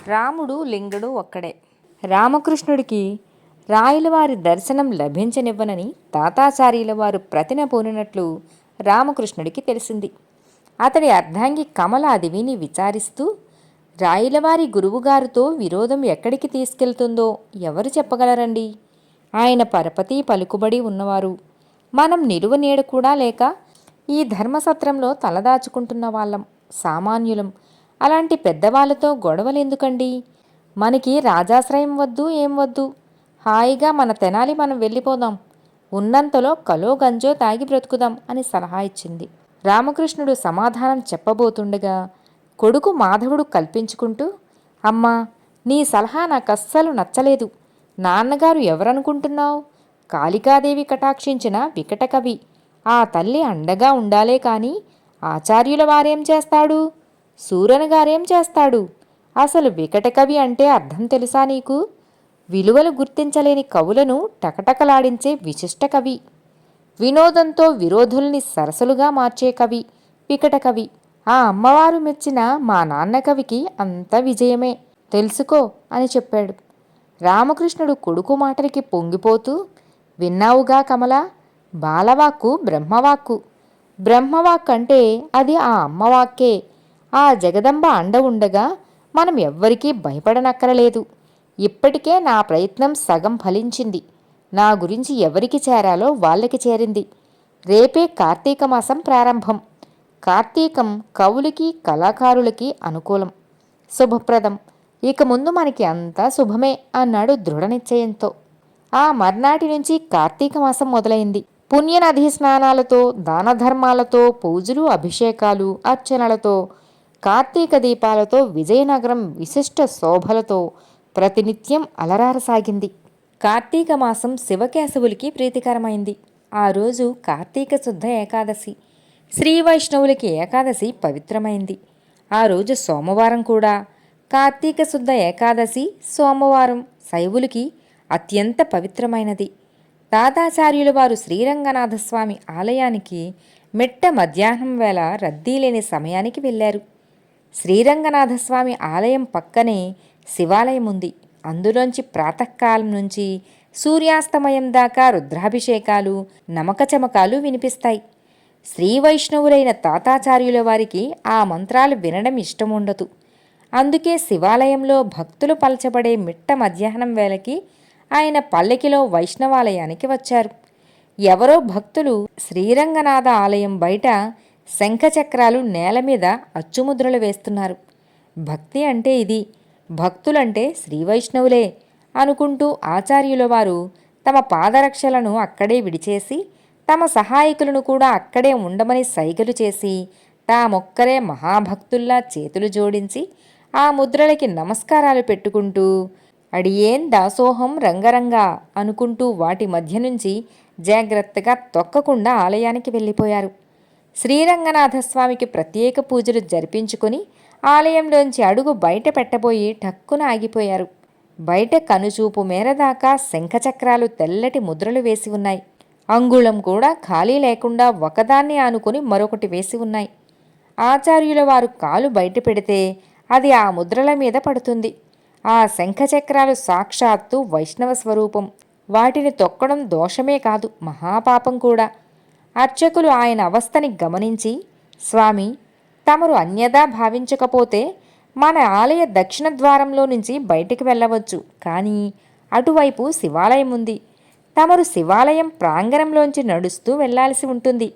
రాముడు లింగుడు ఒక్కడే. రామకృష్ణుడికి రాయలవారి దర్శనం లభించనివ్వనని తాతాచార్యుల వారు ప్రతిన పూనినట్లు రామకృష్ణుడికి తెలిసింది. అతడి అర్ధాంగి కమల అది విని విచారిస్తూ, రాయలవారి గురువుగారితో విరోధం ఎక్కడికి తీసుకెళ్తుందో ఎవరు చెప్పగలరండి? ఆయన పరపతి పలుకుబడి ఉన్నవారు. మనం నిలువ నీడ కూడా లేక ఈ ధర్మసత్రంలో తలదాచుకుంటున్న వాళ్ళం, సామాన్యులం. అలాంటి పెద్దవాళ్ళతో గొడవలెందుకండి? మనకి రాజాశ్రయం వద్దు, ఏం వద్దు. హాయిగా మన తెనాలి మనం వెళ్ళిపోదాం. ఉన్నంతలో కలో గంజో తాగి బ్రతుకుదాం అని సలహా ఇచ్చింది. రామకృష్ణుడు సమాధానం చెప్పబోతుండగా కొడుకు మాధవుడు కల్పించుకుంటూ, అమ్మా, నీ సలహా నాకస్సలు నచ్చలేదు. నాన్నగారు ఎవరనుకుంటున్నావు? కాళికాదేవి కటాక్షించిన వికటకవి. ఆ తల్లి అండగా ఉండాలే కాని ఆచార్యుల వారేం చేస్తాడు? సూరన గారేం చేస్తాడు? అసలు వికటకవి అంటే అర్థం తెలుసా నీకు? విలువలు గుర్తించలేని కవులను టకటకలాడించే విశిష్ట కవి. వినోదంతో విరోధుల్ని సరసలుగా మార్చే కవి వికటకవి. ఆ అమ్మవారు మెచ్చిన మా నాన్న కవికి అంత విజయమే, తెలుసుకో అని చెప్పాడు. రామకృష్ణుడు కొడుకు మాటలకి పొంగిపోతూ, విన్నావుగా కమల, బాలవాక్కు బ్రహ్మవాక్కు. బ్రహ్మవాక్ అంటే అది ఆ అమ్మవాక్కే. ఆ జగదంబ అండ ఉండగా మనం ఎవ్వరికీ భయపడనక్కరలేదు. ఇప్పటికే నా ప్రయత్నం సగం ఫలించింది. నా గురించి ఎవరికి చేరాలో వాళ్ళకి చేరింది. రేపే కార్తీక మాసం ప్రారంభం. కార్తీకం కవులకి కళాకారులకి అనుకూలం, శుభప్రదం. ఇక ముందు మనకి అంతా శుభమే అన్నాడు దృఢ నిశ్చయంతో. ఆ మర్నాటి నుంచి కార్తీక మాసం మొదలైంది. పుణ్యనదీ స్నానాలతో, దానధర్మాలతో, పూజలు, అభిషేకాలు, అర్చనలతో, కార్తీక దీపాలతో విజయనగరం విశిష్ట శోభలతో ప్రతినిత్యం అలరారసాగింది. కార్తీక మాసం శివకేశవులకి ప్రీతికరమైంది. ఆ రోజు కార్తీక శుద్ధ ఏకాదశి. శ్రీ వైష్ణవులకి ఏకాదశి పవిత్రమైంది. ఆ రోజు సోమవారం కూడా. కార్తీక శుద్ధ ఏకాదశి సోమవారం శైవులకి అత్యంత పవిత్రమైనది. తాతాచార్యుల వారు శ్రీరంగనాథస్వామి ఆలయానికి మిట్ట మధ్యాహ్నం వేళ రద్దీ లేని సమయానికి వెళ్ళారు. శ్రీరంగనాథస్వామి ఆలయం పక్కనే శివాలయం ఉంది. అందులోంచి ప్రాతకాలం నుంచి సూర్యాస్తమయం దాకా రుద్రాభిషేకాలు, నమకచమకాలు వినిపిస్తాయి. శ్రీ వైష్ణవులైన తాతాచార్యుల వారికి ఆ మంత్రాలు వినడం ఇష్టముండదు. అందుకే శివాలయంలో భక్తులు పలచబడే మిట్ట మధ్యాహ్నం వేళకి ఆయన పల్లకిలో వైష్ణవాలయానికి వచ్చారు. ఎవరో భక్తులు శ్రీరంగనాథ ఆలయం బయట శంఖచక్రాలు నేల మీద అచ్చుముద్రలు వేస్తున్నారు. భక్తి అంటే ఇది, భక్తులంటే శ్రీవైష్ణవులే అనుకుంటూ ఆచార్యుల వారు తమ పాదరక్షలను అక్కడే విడిచేసి తమ సహాయకులను కూడా అక్కడే ఉండమని సైగలు చేసి తామొక్కరే మహాభక్తుల్లా చేతులు జోడించి ఆ ముద్రలకి నమస్కారాలు పెట్టుకుంటూ, అడియేన్ దాసోహం రంగరంగా అనుకుంటూ వాటి మధ్య నుంచి జాగ్రత్తగా తొక్కకుండా ఆలయానికి వెళ్ళిపోయారు. శ్రీరంగనాథస్వామికి ప్రత్యేక పూజలు జరిపించుకొని ఆలయంలోంచి అడుగు బయట పెట్టబోయి టక్కున ఆగిపోయారు. బయట కనుచూపు మేరదాకా శంఖచక్రాలు తెల్లటి ముద్రలు వేసి ఉన్నాయి. అంగుళం కూడా ఖాళీ లేకుండా ఒకదాన్ని ఆనుకొని మరొకటి వేసి ఉన్నాయి. ఆచార్యుల వారు కాలు బయట పెడితే అది ఆ ముద్రల మీద పడుతుంది. ఆ శంఖచక్రాలు సాక్షాత్తు వైష్ణవ స్వరూపం. వాటిని తొక్కడం దోషమే కాదు, మహాపాపం కూడా. అర్చకులు ఆయన అవస్థని గమనించి, స్వామి, తమరు అన్యదా భావించకపోతే మన ఆలయ దక్షిణ ద్వారంలో నుంచి బయటికి వెళ్ళవచ్చు. కానీ అటువైపు శివాలయం ఉంది. తమరు శివాలయం ప్రాంగణంలోంచి నడుస్తూ వెళ్లాల్సి ఉంటుంది.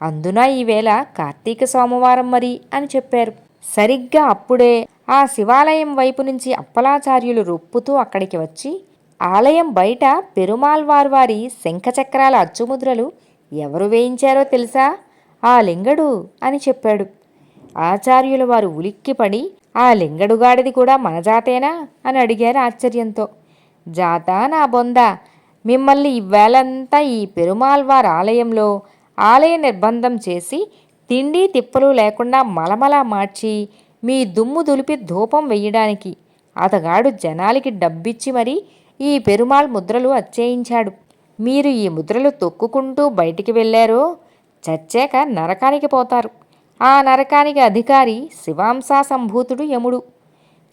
అందున ఈవేళ కార్తీక సోమవారం మరి అని చెప్పారు. సరిగ్గా అప్పుడే ఆ శివాలయం వైపు నుంచి అప్పలాచార్యులు రొప్పుతూ అక్కడికి వచ్చి, ఆలయం బయట పెరుమాళ్వారు వారి శంఖచక్రాల అచ్చుముద్రలు ఎవరు వేయించారో తెలుసా? ఆ లింగడు అని చెప్పాడు. ఆచార్యుల వారు ఉలిక్కిపడి, ఆ లింగడుగాడిది కూడా మన జాతేనా అని అడిగారు ఆశ్చర్యంతో. జాతా నా బొంద, మిమ్మల్ని ఇవ్వేళంతా ఈ పెరుమాళ్వార్ ఆలయంలో ఆలయ నిర్బంధం చేసి తిండి తిప్పలు లేకుండా మలమలా మార్చి మీ దుమ్ము దులిపి ధూపం వెయ్యడానికి అతగాడు జనాలకి డబ్బిచ్చి మరీ ఈ పెరుమాళ్ ముద్రలు అచ్చేయించాడు. మీరు ఈ ముద్రలు తొక్కుకుంటూ బయటికి వెళ్ళారో చచ్చాక నరకానికి పోతారు. ఆ నరకానికి అధికారి శివాంశా సంభూతుడు యముడు.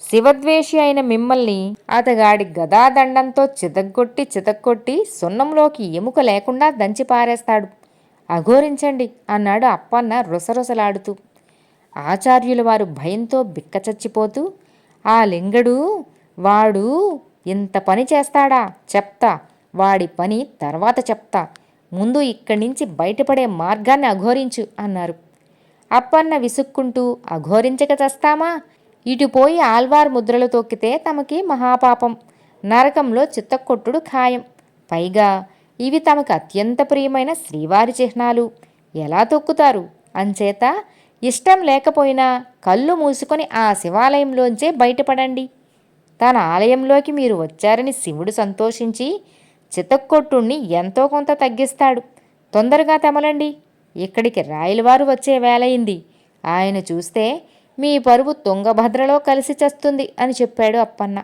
శివద్వేషి అయిన మిమ్మల్ని అతగాడి గదాదండంతో చితక్కొట్టి సున్నంలోకి ఎముక లేకుండా దంచి పారేస్తాడు. అఘోరించండి అన్నాడు అప్పన్న రుసరుసలాడుతూ. ఆచార్యుల వారు భయంతో బిక్కచచ్చిపోతూ, ఆ లింగడు వాడు ఇంత పని చేస్తాడా? చెప్తా, వాడి పని తర్వాత చెప్తా, ముందు ఇక్కడి నుంచి బయటపడే మార్గాన్ని అఘోరించు అన్నారు. అప్పన్న విసుక్కుంటూ, అఘోరించక చస్తామా? ఇటుపోయి ఆల్వార్ ముద్రలు తొక్కితే తమకి మహాపాపం, నరకంలో చిత్తకొట్టుడు ఖాయం. పైగా ఇవి తమకు అత్యంత ప్రియమైన శ్రీవారి చిహ్నాలు, ఎలా తొక్కుతారు? అంచేత ఇష్టం లేకపోయినా కళ్ళు మూసుకొని ఆ శివాలయంలోంచే బయటపడండి. తన ఆలయంలోకి మీరు వచ్చారని శివుడు సంతోషించి చితక్కొట్టుణ్ణి ఎంతో కొంత తగ్గిస్తాడు. తొందరగా తెమలండి, ఇక్కడికి రాయలవారు వచ్చే వేలయింది. ఆయన చూస్తే మీ పరువు తుంగభద్రలో కలిసి చస్తుంది అని చెప్పాడు అప్పన్న.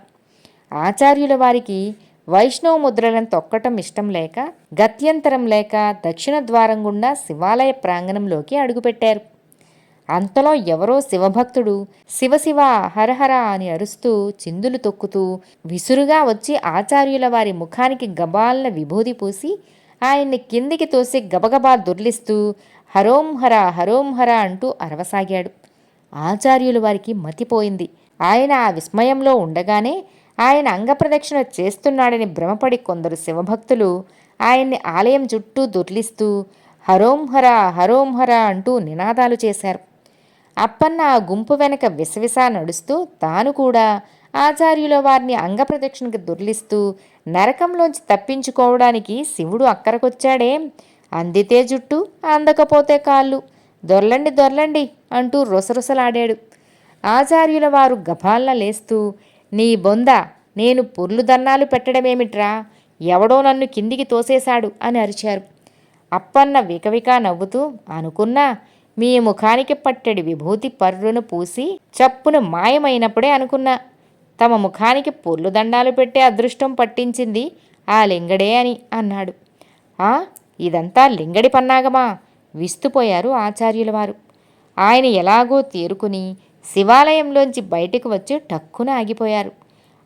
ఆచార్యుల వారికి వైష్ణవ ముద్రలను తొక్కటం ఇష్టం లేక, గత్యంతరం లేక దక్షిణ ద్వారం గుండా శివాలయ ప్రాంగణంలోకి అడుగుపెట్టారు. అంతలో ఎవరో శివభక్తుడు శివశివ హరహర అని అరుస్తూ చిందులు తొక్కుతూ విసురుగా వచ్చి ఆచార్యుల వారి ముఖానికి గబాలన విభూది పూసి ఆయన్ని కిందికి తోసి గబగబా దొర్లిస్తూ హరోంహర హరోంహర అంటూ అరవసాగాడు. ఆచార్యుల వారికి మతిపోయింది. ఆయన ఆ విస్మయంలో ఉండగానే ఆయన అంగప్రదక్షిణ చేస్తున్నాడని భ్రమపడి కొందరు శివభక్తులు ఆయన్ని ఆలయం చుట్టూ దొర్లిస్తూ హరోంహర హరోంహర అంటూ నినాదాలు చేశారు. అప్పన్న ఆ గుంపు వెనక విసవిసా నడుస్తూ తాను కూడా ఆచార్యుల వారిని అంగప్రదక్షిణకి దొర్లిస్తూ నరకంలోంచి తప్పించుకోవడానికి శివుడు అక్కరకొచ్చాడేం, అందితే జుట్టు అందకపోతే కాళ్ళు, దొర్లండి దొర్లండి అంటూ రుసరుసలాడాడు. ఆచార్యుల వారు గభాల్న లేస్తూ, నీ బొంద, నేను పొర్లు దన్నాలు పెట్టడమేమిట్రా, ఎవడో నన్ను కిందికి తోసేశాడు అని అరిచారు. అప్పన్న వికవికా నవ్వుతూ, అనుకున్నా మీ ముఖానికి పట్టెడి విభూతి పర్రును పూసి చప్పును మాయమైనప్పుడే అనుకున్నా, తమ ముఖానికి పొర్లు దండాలు పెట్టే అదృష్టం పట్టించింది ఆ లింగడే అని అన్నాడు. ఆ, ఇదంతా లింగడి పన్నాగమా? విస్తుపోయారు ఆచార్యుల వారు. ఆయన ఎలాగో తేరుకుని శివాలయంలోంచి బయటకు వచ్చి టక్కున ఆగిపోయారు.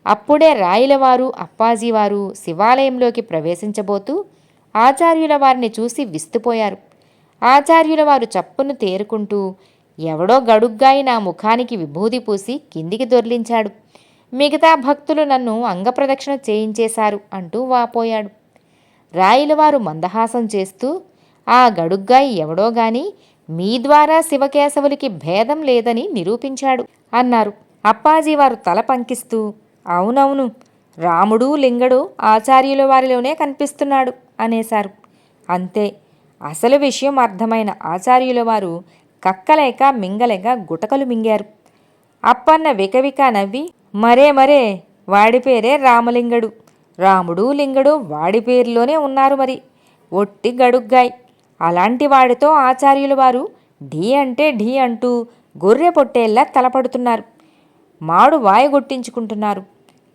అప్పుడే రాయలవారు అప్పాజీవారు శివాలయంలోకి ప్రవేశించబోతూ ఆచార్యుల వారిని చూసి విస్తుపోయారు. ఆచార్యుల వారు చప్పును తేరుకుంటూ, ఎవడో గడుగ్గాయి నా ముఖానికి విభూది పూసి కిందికి దొర్లించాడు, మిగతా భక్తులు నన్ను అంగప్రదక్షిణ చేయించేశారు అంటూ వాపోయాడు. రాయలవారు మందహాసం చేస్తూ, ఆ గడుగ్గాయి ఎవడో గాని మీ ద్వారా శివకేశవులకి భేదం లేదని నిరూపించాడు అన్నారు. అప్పాజీవారు తల పంకిస్తూ, అవునవును, రాముడు లింగడు ఆచార్యుల వారిలోనే కనిపిస్తున్నాడు అనేశారు. అంతే. అసలు విషయం అర్థమైన ఆచార్యుల వారు కక్కలేక మింగలేక గుటకలు మింగారు. అప్పన్న వికవిక నవ్వి, మరే వాడి పేరే రామలింగడు, రాముడు లింగడు వాడి పేరులోనే ఉన్నారు మరి, ఒట్టి గడుగ్గాయ్. అలాంటి వాడితో ఆచార్యుల వారు ఢీ అంటే ఢీ అంటూ గొర్రె పొట్టేళ్లా తలపడుతున్నారు, మాడు వాయగొట్టించుకుంటున్నారు.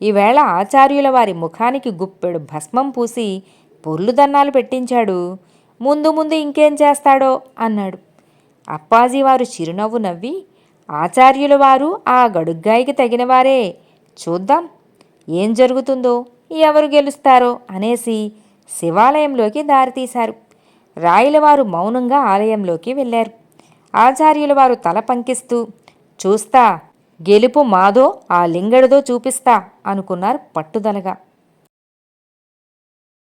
ఈవేళ ఆచార్యుల వారి ముఖానికి గుప్పెడు భస్మం పూసి పొర్లు దన్నాలు పెట్టించాడు, ముందు ముందు ఇంకేం చేస్తాడో అన్నాడు. అప్పాజీవారు చిరునవ్వు నవ్వి, ఆచార్యుల వారు ఆ గడుగ్గాయికి తగినవారే, చూద్దాం ఏం జరుగుతుందో, ఎవరు గెలుస్తారో అనేసి శివాలయంలోకి దారితీశారు. రాయలవారు మౌనంగా ఆలయంలోకి వెళ్ళారు. ఆచార్యుల వారు తల పంకిస్తూ, చూస్తా, గెలుపు మాదో ఆ లింగడిదో చూపిస్తా అనుకున్నారు పట్టుదలగా.